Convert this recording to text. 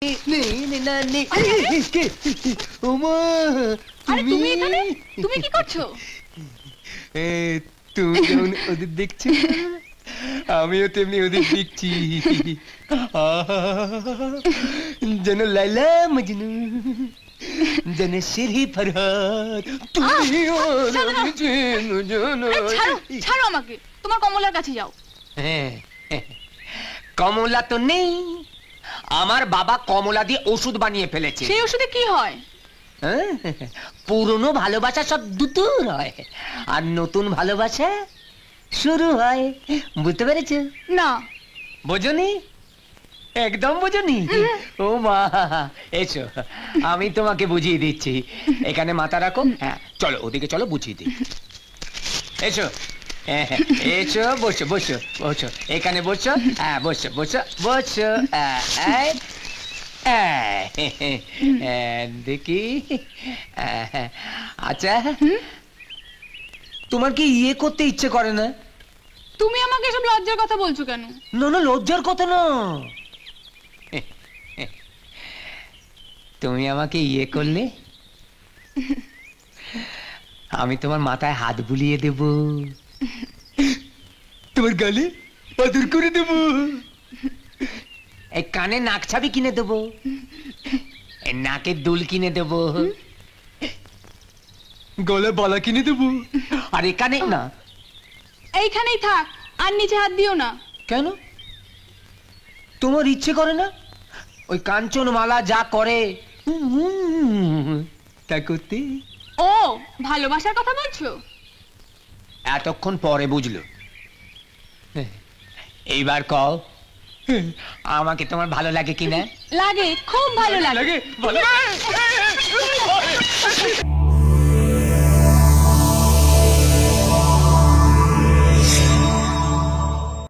তুমি কি করছো? তুমি যেমন ওদের দেখছো আমিও তেমনি ওদের দেখছি। যেন লাইলা মজনু, যেন সিরহি ফরহাদ। ছাড়ো আমাকে, তোমার কমলার কাছে যাও। কমলা তো নেই, আমার বাবা কমলা দিয়ে ওষুধ বানিয়ে ফেলেছে। সেই ওষুধে কি হয়? পুরনো ভালোবাসা সব দুতুর হয়, আর নতুন ভালোবাসা শুরু হয়। বুঝতে পেরেছ? না। বোঝনি? একদম বোঝনি? ও মা, এসো আমি তোমাকে বুঝিয়ে দিচ্ছি। এখানে মাথা রাখো। হ্যাঁ চলো, ওদিকে চলো, বুঝিয়ে দিই। এসো এসো, বসো বসো বসো, এখানে বসো। হ্যাঁ বসো বসো বসো। দেখি। আচ্ছা, তোমার কি ইয়ে করতে ইচ্ছে করে না? তুমি আমাকে এসব লজ্জার কথা বলছো কেন? না না, লজ্জার কথা না। তুমি আমাকে ইয়ে করলে আমি তোমার মাথায় হাত বুলিয়ে দেব, তোমার গালে আদর করে দেব, এই কানে নাক ছাবি কিনে দেব, এই নাকের দুল কিনে দেব, গলা বালা কিনে দেব। আর এখানে না, এইখানেই থাক, আর নিচে হাত দিও না। কেন? তোমার ইচ্ছে করে না ওই কাঞ্চন মালা যা করে তা করতে? ও, ভালোবাসার কথা বলছো? এতক্ষণ পরে বুঝলো। এইবার কও, আমাকে তোমার ভালো লাগে কিনা? লাগে, খুব ভালো লাগে। ভালো